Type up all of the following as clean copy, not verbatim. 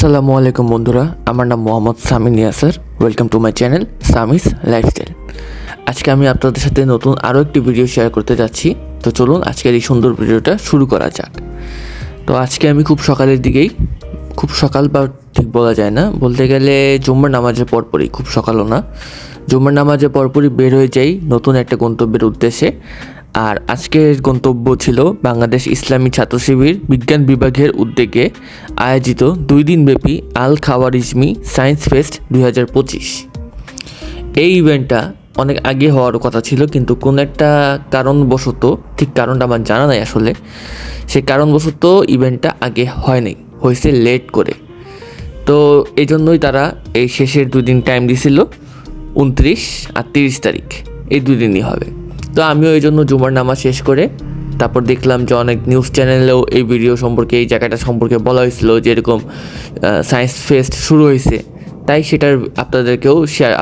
আসসালামু আলাইকুম বন্ধুরা, আমার নাম Mohammad Samin Yasar. Welcome to my channel Sami's lifestyle. আজকে আমি আপনাদের সাথে নতুন আরও একটি ভিডিও শেয়ার করতে যাচ্ছি। তো চলুন আজকের এই সুন্দর ভিডিওটা শুরু করা যাক। তো আজকে আমি খুব সকালের দিকেই, খুব সকাল বা ঠিক বলা যায় না, বলতে গেলে জুম্মার নামাজের পরপরই, খুব সকালও না, জুম্মার নামাজের পরপরই বের হয়ে যাই নতুন একটা গন্তব্যের উদ্দেশ্যে। আর আজকের গন্তব্য ছিল বাংলাদেশ ইসলামী ছাত্র শিবির বিজ্ঞান বিভাগের উদ্যোগে আয়োজিত 2 দিনব্যাপী আল খাওয়ারিজমি সায়েন্স ফেস্ট 2025। এই ইভেন্টটা অনেক আগে হওয়ার কথা ছিল, কিন্তু কোন একটা কারণবশত, ঠিক কারণটা আমার জানা নাই আসলে, সেই কারণবশত ইভেন্টটা আগে হয়নি, হয়েছে লেট করে। তো এই জন্যই তারা এই শেষের 2 দিন টাইম দিছিল, 29 আর 30 তারিখ, এই 2 দিনই হবে। তো আমিও এই জন্য জুমার নামাজ শেষ করে তারপর দেখলাম যে অনেক নিউজ চ্যানেলেও এই ভিডিও সম্পর্কে, এই জায়গাটা সম্পর্কে বলা হয়েছিল যে এরকম সায়েন্স ফেস্ট শুরু হয়েছে। তাই সেটার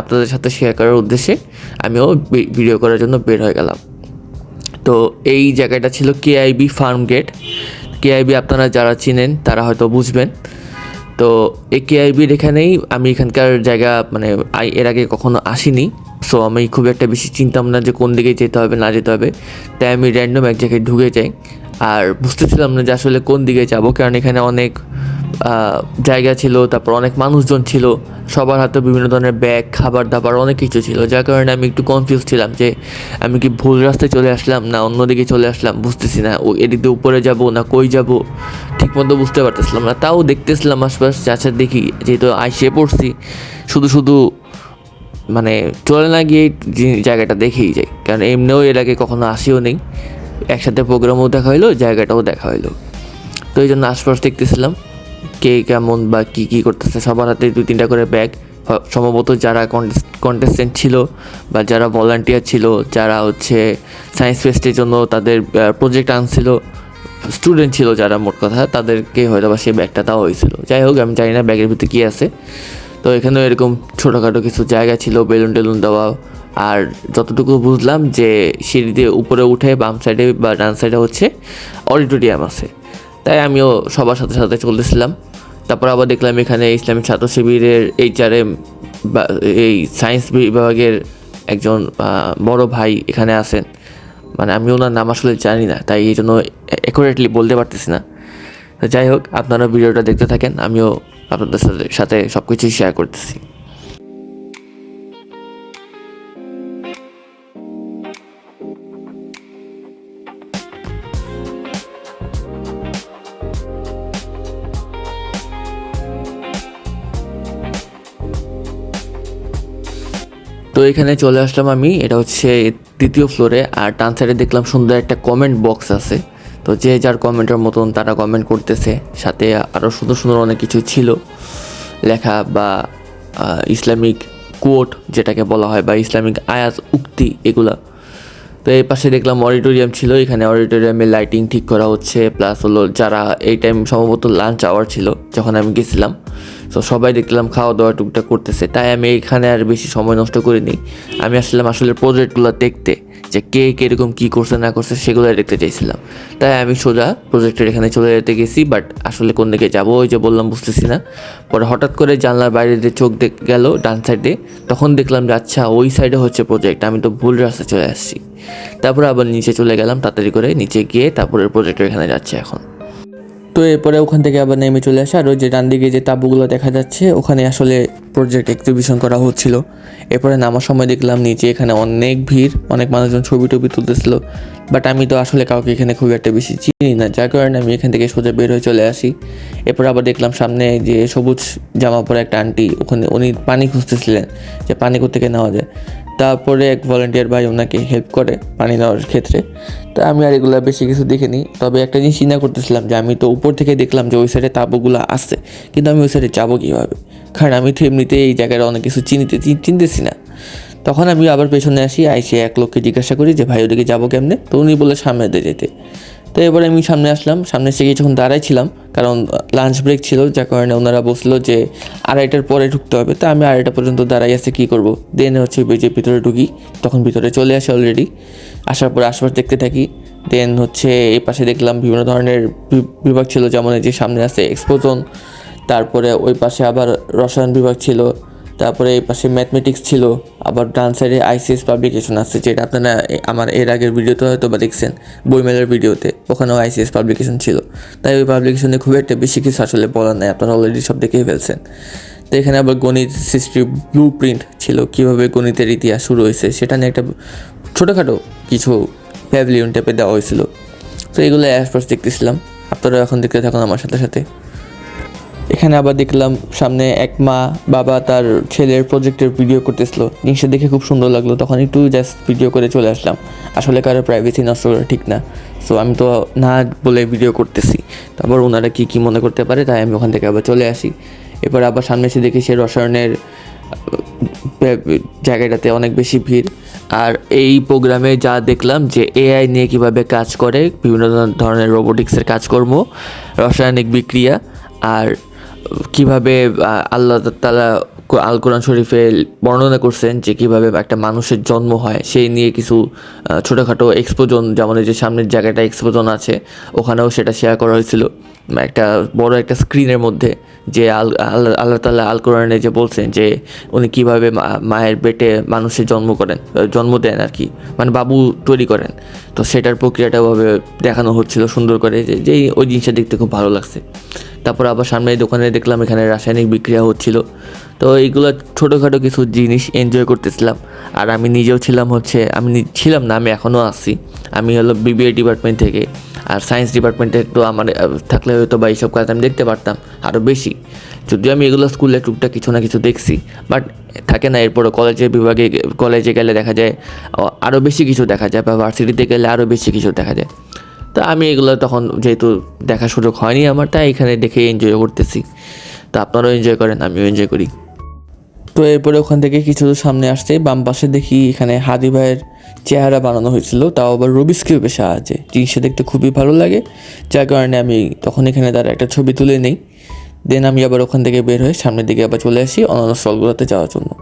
আপনাদের সাথে শেয়ার করার উদ্দেশ্যে আমিও ভিডিও করার জন্য বের হয়ে গেলাম। তো এই জায়গাটা ছিল কেআইবি ফার্ম গেট। কেআইবি আপনারা যারা চিনেন তারা হয়তো বুঝবেন। তো এই কেআইবির এখানেই, আমি এখানকার জায়গা মানে এর আগে কখনো আসিনি, সো আমি খুব একটা বেশি চিনতাম না যে কোন দিকে যেতে হবে না যেতে হবে। তাই আমি র্যান্ডম এক জায়গায় ঢুকে যাই, আর বুঝতেছিলাম না যে আসলে কোন দিকে যাব, কারণ এখানে অনেক জায়গা ছিল, তারপর অনেক মানুষজন ছিল, সবার হাতে বিভিন্ন ধরনের ব্যাগ, খাবার দাবার অনেক কিছু ছিল, যার কারণে আমি একটু কনফিউজ ছিলাম যে আমি কি ভুল রাস্তায় চলে আসলাম না অন্যদিকে চলে আসলাম, বুঝতেছি না এদিক দিয়ে উপরে যাব না কই যাব, ঠিকমতো বুঝতে পারতেছিলাম না। তাও দেখতেছিলাম আশপাশ, যাচ্ছে দেখি, যেহেতু আইসে পড়ছি, শুধু মানে চলে না গিয়ে জায়গাটা দেখেই যাই, কারণ এমনিও এর আগে কখনো আসিও নেই। একসাথে প্রোগ্রামও দেখা হইলো, জায়গাটাও দেখা হইলো। তো এই জন্য আশপাশ দেখতেছিলাম কে কেমন বা কী করতেছে। সবার হাতে 2-3টা করে ব্যাগ, সম্ভবত যারা কন্টেস্টেন্ট ছিল বা যারা ভলান্টিয়ার ছিল, যারা হচ্ছে সায়েন্স ফেস্টের জন্য তাদের প্রজেক্ট আনছিল, স্টুডেন্ট ছিল যারা, মোট কথা তাদেরকে হয়তো বা সেই ব্যাগটা দেওয়া হয়েছিল। যাই হোক, আমি জানি না ব্যাগের ভিতরে কী আছে। তো এখানেও এরকম ছোটোখাটো কিছু জায়গা ছিল, বেলুন টেলুন দেওয়া। আর যতটুকু বুঝলাম যে সিঁড়ি দিয়ে উপরে উঠে বাম সাইডে বা ডান সাইডে হচ্ছে অডিটোরিয়াম আছে। তাই আমিও সবার সাথে সাথে চলতেছিলাম। তারপর আবার দেখলাম এখানে ইসলামী ছাত্র শিবিরের HRM বা এই সায়েন্স বিভাগের একজন বড় ভাই এখানে আছেন, মানে আমি ওনার নাম আসলে জানি না, তাই এই জন্য অ্যাকুরেটলি বলতে পারতেছি না। যাই হোক, আপনারা ভিডিওটা দেখতে থাকেন, আমিও আপনাদের সাথে সব কিছুই শেয়ার করতেছি। তো এখানে চলে আসলাম আমি, এটা হচ্ছে 3য় ফ্লোরে। আর ডান সাইডে দেখলাম সুন্দর একটা কমেন্ট বক্স আছে। তো যে যার কমেন্টের মতন তারা কমেন্ট করতেছে, সাথে আরও সুন্দর সুন্দর অনেক কিছু ছিল লেখা, বা ইসলামিক কোট যেটাকে বলা হয়, বা ইসলামিক আয়াত উক্তি, এগুলা। তো এই পাশে দেখলাম অডিটোরিয়াম ছিল, এখানে অডিটোরিয়ামে লাইটিং ঠিক করা হচ্ছে, প্লাস হলো যারা এই টাইম সম্ভবত লাঞ্চ আওয়ার ছিল যখন আমি গেছিলাম, তো সবাই দেখলাম খাওয়া দাওয়া টুকটাক করতেছে। তাই আমি এখানে আর বেশি সময় নষ্ট করিনি, আমি আসলাম আসলে প্রজেক্টগুলো দেখতে, যে কে কীরকম কী করছে না করছে সেগুলোই দেখতে চাইছিলাম। তাই আমি সোজা প্রজেক্টের এখানে চলে যেতে গেছি, বাট আসলে কোন দিকে যাবো ওই যে বললাম বুঝতেছি না। পরে হঠাৎ করে জানলার বাইরে দিয়ে চোখ গেল ডান সাইডে, তখন দেখলাম যে আচ্ছা ওই সাইডে হচ্ছে প্রজেক্ট, আমি তো ভুল রাস্তায় চলে আসছি। তারপরে আবার নিচে চলে গেলাম, তাড়াতাড়ি করে নিচে গিয়ে তারপরে প্রজেক্টের এখানে যাচ্ছে এখন। তো এরপরে ওখান থেকে আবার নেমে চলে আসে, আর ওই যে ডান দিকে যে তাঁবুগুলো দেখা যাচ্ছে ওখানে আসলে প্রজেক্ট এক্সিবিশন করা হচ্ছিল। এরপরে নামার সময় দেখলাম নিচে এখানে অনেক ভিড়, অনেক মানুষজন ছবি টবি তুলতেছিল, বাট আমি তো আসলে কাউকে এখানে খুব একটা বেশি চিনি না, যার কারণে আমি এখান থেকে সোজা বের হয়ে চলে আসি। এরপর আবার দেখলাম সামনে যে সবুজ জামা পরে একটা আন্টি, ওখানে উনি পানি খুঁজতেছিলেন যে পানি কোত্থেকে নেওয়া যায়। তারপরে এক ভলান্টিয়ার ভাই ওনাকে হেল্প করে পানি নেওয়ার ক্ষেত্রে। তো আমি আর এগুলো বেশি কিছু দেখিনি, তবে একটা জিনিস চিন্তা করতেছিলাম যে আমি তো উপর থেকে দেখলাম যে ওই সাইডে তাঁবুগুলো আসছে, কিন্তু আমি ওই সাইডে যাবো কীভাবে, কারণ আমি তো এমনিতে এই জায়গায় অনেক কিছু চিনতেছি না। তখন আমি আবার পেছনে আসি, আইসে এক লোককে জিজ্ঞাসা করি যে ভাই ওদিকে যাবো কেমনে, তো উনি বলে সামনে দিয়ে যেতে। তো এবারে আমি সামনে আসলাম, সামনে এসে কিছুক্ষণ দাঁড়াইছিলাম, কারণ লাঞ্চ ব্রেক ছিল, যার কারণে ওনারা বসলো যে 2:30টার পরে ঢুকতে হবে। তো আমি 2:30টা পর্যন্ত দাঁড়াই আছে, কী করবো, দেন হচ্ছে যে ভিতরে ঢুকি, তখন ভিতরে চলে আসে অলরেডি। আসার পরে আশপাশ দেখতে থাকি, দেন হচ্ছে এই পাশে দেখলাম বিভিন্ন ধরনের বিভাগ ছিল, যেমন এই যে সামনে আছে এক্সপোজন, তারপরে ওই পাশে আবার রসায়ন বিভাগ ছিল, তারপরে এই পাশে ম্যাথমেটিক্স ছিল, আবার ডান সাইডে আইসিএস পাবলিকেশন আছে, যেটা আপনারা আমার এর আগের ভিডিওতে হয়তো বা দেখছেন, বইমেলার ভিডিওতে, ওখানেও আইসিএস পাবলিকেশন ছিল। তাই ওই পাবলিকেশনে খুব একটা বেশি কিছু আসলে বলার নাই, আপনারা অলরেডি সব দেখেই ফেলছেন। তো এখানে আবার গণিত সৃষ্টির ব্লু প্রিন্ট ছিল, কীভাবে গণিতের ইতিহাস শুরু হয়েছে সেটা নিয়ে একটা ছোটোখাটো কিছু প্যাভিলিয়ন টাইপে দেওয়া হয়েছিল। তো এগুলো অ্যাসপাস দেখতেছিলাম, আপনারা এখন দেখতে থাকুন আমার সাথে সাথে। এখানে আবার দেখলাম সামনে এক মা বাবা তার ছেলের প্রজেক্টের ভিডিও করতেছিল, জিনিসটা দেখে খুব সুন্দর লাগলো, তখন একটু জাস্ট ভিডিও করে চলে আসলাম। আসলে কারো প্রাইভেসি নষ্ট করা ঠিক না, সো আমি তো না বলে ভিডিও করতেছি, তারপর ওনারা কী মনে করতে পারে, তাই আমি ওখান থেকে আবার চলে আসি। এরপর আবার সামনে এসে দেখি সে রসায়নের জায়গাটাতে অনেক বেশি ভিড়। আর এই প্রোগ্রামে যা দেখলাম যে এআই নিয়ে কীভাবে কাজ করে, বিভিন্ন ধরনের রোবোটিক্সের কাজকর্ম, রাসায়নিক বিক্রিয়া, আর কীভাবে আল্লাহ তাআলা আল কোরআন শরীফে বর্ণনা করছেন যে কীভাবে একটা মানুষের জন্ম হয়, সেই নিয়ে কিছু ছোটোখাটো এক্সপোজন, যেমন এই যে সামনের জায়গাটা এক্সপোজন আছে, ওখানেও সেটা শেয়ার করা হয়েছিল একটা বড় একটা স্ক্রিনের মধ্যে, যে আল্লাহ তাআলা আল কোরআনে যে বলছেন যে উনি কীভাবে মায়ের পেটে মানুষের জন্ম দেন আর কি, মানে বাবু তৈরি করেন। তো সেটার প্রক্রিয়াটা ওভাবে দেখানো হচ্ছিল সুন্দর করে, যে ওই জিনিসটা দেখতে খুব ভালো লাগছে। তারপর আবার সামনে দোকানে দেখলাম এখানে রাসায়নিক বিক্রিয়া হচ্ছিল। তো এইগুলো ছোটোখাটো কিছু জিনিস এনজয় করতেছিলাম। আর আমি নিজেও ছিলাম আমি এখনও আছি, আমি হলো বিবিএ ডিপার্টমেন্ট থেকে। আর সায়েন্স ডিপার্টমেন্টে তো আমার থাকলে হয়তো বা এইসব কাজ আমি দেখতে পারতাম আরও বেশি, যদিও আমি এগুলো স্কুলে টুকটাক কিছু না কিছু দেখছি, বাট থাকে না। এরপরও কলেজে গেলে দেখা যায় আরও বেশি কিছু দেখা যায়, বা ভার্সিটিতে গেলে আরও বেশি কিছু দেখা যায়। তো আমি এগুলো তখন যেহেতু দেখার সুযোগ হয়নি আমার, তাই এখানে দেখে এনজয় করতেছি। তো আপনারাও এনজয় করেন, আমিও এনজয় করি। তো এরপরে ওখান থেকে কিছু সামনে আসতে বাম পাশে দেখি এখানে হাদি ভাইয়ের চেহারা বানানো হয়েছিল, তাও আবার রুবিক্স কিউবের সাহায্যে। জিনিসটা দেখতে খুবই ভালো লাগে, যার কারণে আমি তখন এখানে তার একটা ছবি তুলে নিই। দেন আমি আবার ওখান থেকে বের হয়ে সামনের দিকে আবার চলে আসি অন্যান্য স্টলগুলোতে যাওয়ার জন্য।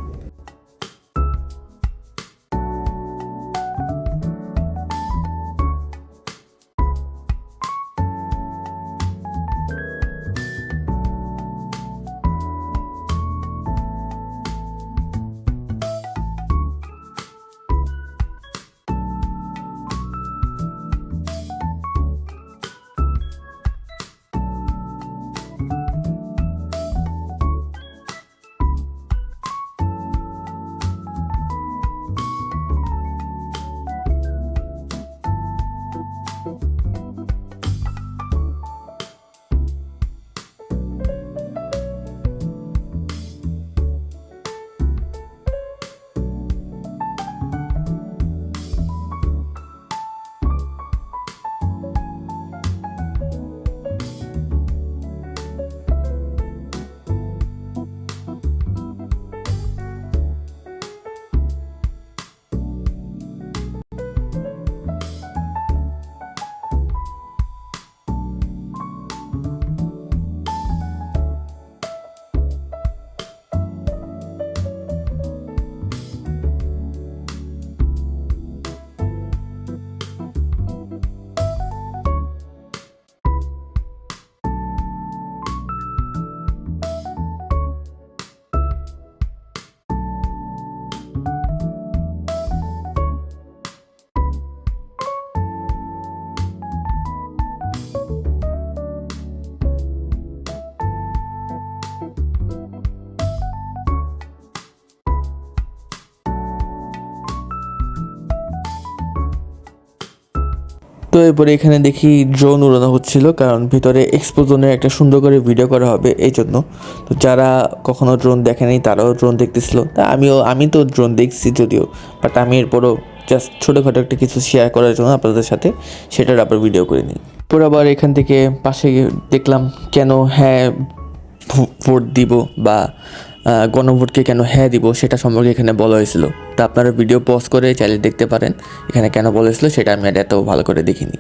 তো এরপরে এখানে দেখি ড্রোন উড়ানো হচ্ছিল, কারণ ভিতরে এক্সপোজনের একটা সুন্দর করে ভিডিও করা হবে এই জন্য। তো যারা কখনো ড্রোন দেখেনি তারাও ড্রোন দেখতেছিল, তা আমি তো ড্রোন দেখছি যদিও, বাট আমি এরপরও জাস্ট ছোটোখাটো একটা কিছু শেয়ার করার জন্য আপনাদের সাথে সেটার আবার ভিডিও করে নিই। এরপর আবার এখান থেকে পাশে দেখলাম কেন ভোট দিব বা গণভোটকে কেন দিব সেটা সম্পর্কে এখানে বলা হয়েছিল। তা আপনারা ভিডিও পজ করে চাইলে দেখতে পারেন এখানে কেন বলা হয়েছিল, সেটা আমি এত ভালো করে দেখিনি।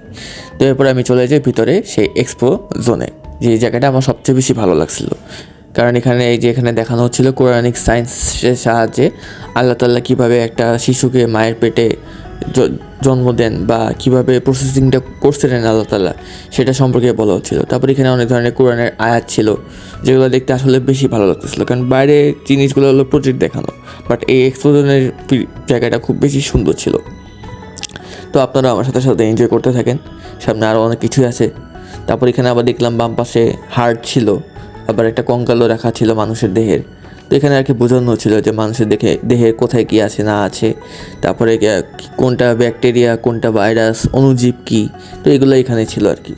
তো এরপরে আমি চলে যাই ভিতরে সেই এক্সপো জোনে, যে জায়গাটা আমার সবচেয়ে বেশি ভালো লাগছিল, কারণ এখানে দেখানো হচ্ছিল কোরআনিক সায়েন্সের সাহায্যে আল্লাহ তাআলা কীভাবে একটা শিশুকে মায়ের পেটে জন্ম দেন বা কীভাবে প্রসেসিংটা করছিলেন আল্লাহ তাআলা সেটা সম্পর্কে বলা হচ্ছিল। তারপর এখানে অনেক ধরনের কোরআনের আয়াত ছিল যেগুলো দেখতে আসলে বেশি ভালো লাগতেছিল, কারণ বাইরে জিনিসগুলো হলো প্রজেক্ট দেখানো, বাট এই এক্সপোজনের জায়গাটা খুব বেশি সুন্দর ছিল। তো আপনারা আমার সাথে সাথে এনজয় করতে থাকেন, সামনে আরও অনেক কিছুই আছে। তারপর এখানে আবার দেখলাম বাম পাশে হার্ট ছিল, আবার একটা কঙ্কালও রাখা ছিল মানুষের দেহের। তো এখানে আর কি বোঝানো হচ্ছিল যে মানুষের দেহে কোথায় কী আছে না আছে, তারপরে কোনটা ব্যাকটেরিয়া, কোনটা ভাইরাস, অণুজীব কী, তো এগুলো এখানে ছিল আর কি।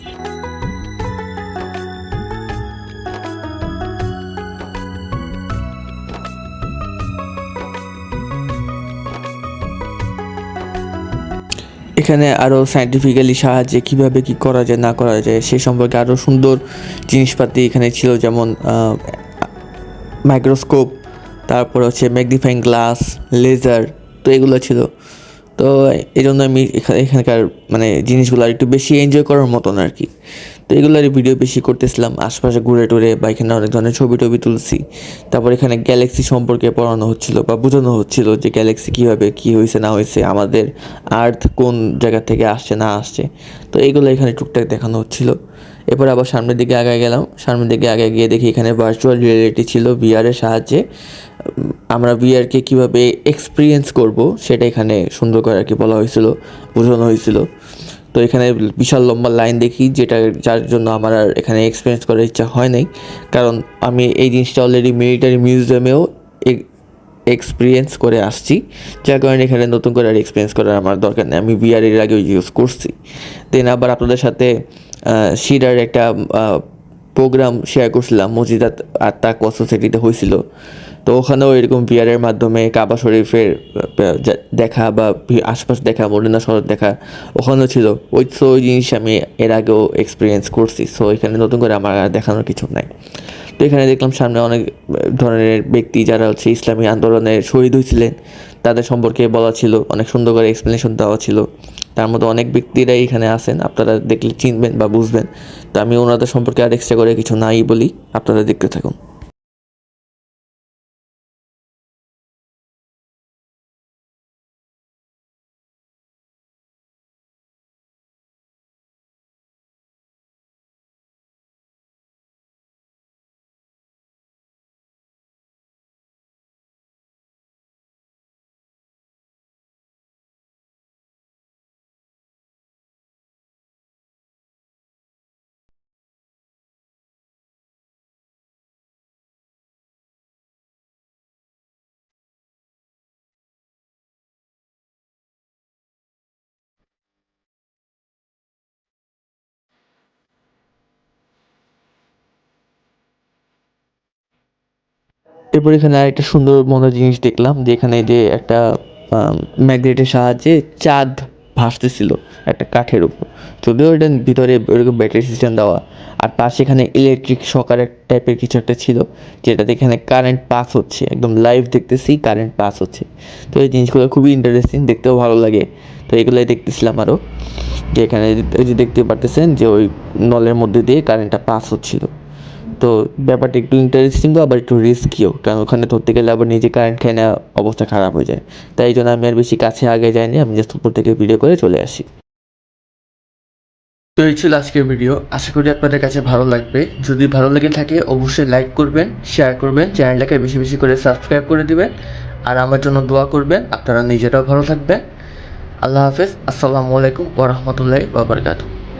এখানে আরও সায়েন্টিফিক্যালি সাহায্যে কীভাবে কী করা যায় না করা যায় সে সম্পর্কে আরও সুন্দর জিনিসপাতি এখানে ছিল, যেমন মাইক্রোস্কোপ, তারপর হচ্ছে ম্যাগনিফাইং গ্লাস, লেজার, তো এগুলো ছিল। তো এই জন্য আমি এখানকার মানে জিনিসগুলো আর একটু বেশি এনজয় করার মতন আর কি। তো এগুলোর ভিডিও বেশি করতেছিলাম, আশপাশে ঘুরে টুরে বা এখানে অনেক ধরনের ছবি টবি তুলছি। তারপর এখানে গ্যালাক্সি সম্পর্কে পড়ানো হচ্ছিলো বা বোঝানো হচ্ছিলো যে গ্যালাক্সি কীভাবে কী হয়েছে না হয়েছে, আমাদের আর্থ কোন জায়গা থেকে আসছে না আসছে, তো এইগুলো এখানে টুকটাক দেখানো হচ্ছিলো। এরপর আবার সামনের দিকে আগায় গেলাম, সামনের দিকে আগে গিয়ে দেখি এখানে ভার্চুয়াল রিয়েলিটি ছিল, ভিআরের সাহায্যে আমরা ভিআরকে কীভাবে এক্সপিরিয়েন্স করব সেটা এখানে সুন্দর করে আর কি বলা হয়েছিল, বোঝানো হয়েছিল। তো এখানে বিশাল লম্বা লাইন দেখি, যার জন্য আমার আর এখানে এক্সপিরিয়েন্স করার ইচ্ছা হয় নাই, কারণ আমি এই জিনিসটা অলরেডি মিলিটারি মিউজিয়ামেও এক্সপিরিয়েন্স করে আসছি, যার কারণে এখানে নতুন করে আর এক্সপিরিয়েন্স করার আমার দরকার নেই, আমি ভিআর এর আগেও ইউজ করছি। দেন আবার আপনাদের সাথে সিডার একটা প্রোগ্রাম শেয়ার করছিলাম, মসজিদাত আর তাকওয়া সোসাইটিতে হয়েছিল। তো ওখানেও এরকম ভিআরের মাধ্যমে কাবা শরীফের দেখা বা আশপাশ দেখা, মদিনা শহর দেখা ওখানেও ছিল। ওই জিনিস আমি এর আগেও এক্সপিরিয়েন্স করছি, সো এখানে নতুন করে আমার আর দেখানোর কিছু নাই। তো এখানে দেখলাম সামনে অনেক ধরনের ব্যক্তি যারা হচ্ছে ইসলামী আন্দোলনের শহীদ হয়েছিলেন তাদের সম্পর্কে বলা ছিল, অনেক সুন্দর করে এক্সপ্লেনেশন দেওয়া ছিল। তার মধ্যে অনেক ব্যক্তিরাই এখানে আছেন, আপনারা দেখলে চিনবেন বা বুঝবেন। তো আমি ওনাদের সম্পর্কে আর এক্সট্রা করে কিছু নাই বলি, আপনারা দেখতে থাকুন। এরপর এখানে আরেকটা সুন্দর মজার জিনিস দেখলাম, যে এখানে যে একটা ম্যাগনেটের সাহায্যে চাঁদ ভাসতেছিল একটা কাঠের উপর, যদিও এটার ভিতরে ওইরকম ব্যাটারি সিস্টেম দেওয়া, আর পাশে এখানে ইলেকট্রিক শকারের টাইপের কিছু একটা ছিল, যেটাতে এখানে কারেন্ট পাস হচ্ছে, একদম লাইভ দেখতেছি কারেন্ট পাস হচ্ছে। তো এই জিনিসগুলো খুবই ইন্টারেস্টিং, দেখতেও ভালো লাগে। তো এগুলোই দেখতেছিলাম আরও, যে এখানে ওই যে দেখতে পারতেছেন যে ওই নলের মধ্যে দিয়ে কারেন্টটা পাস হচ্ছিল। তো ব্যাপারটা একটু ইন্টারেস্টিং, আবার একটু রিস্কিও, কারণ ওখানে ধরতে গেলে আবার নিজে কারেন্ট খেয়ে নেওয়া অবস্থা খারাপ হয়ে যায়। তাই এই জন্য আমি আর বেশি কাছে আগে যাইনি, আমি জাস্ট উপর থেকে ভিডিও করে চলে আসি। তো এই ছিল আজকের ভিডিও, আশা করি আপনাদের কাছে ভালো লাগবে। যদি ভালো লেগে থাকে অবশ্যই লাইক করবেন, শেয়ার করবেন, চ্যানেলটাকে বেশি বেশি করে সাবস্ক্রাইব করে দিবেন, আর আমার জন্য দোয়া করবেন। আপনারা নিজেরাও ভালো থাকবেন। আল্লাহ হাফেজ, আসসালামু আলাইকুম ওয়া রাহমাতুল্লাহি ওয়া বারাকাতুহু।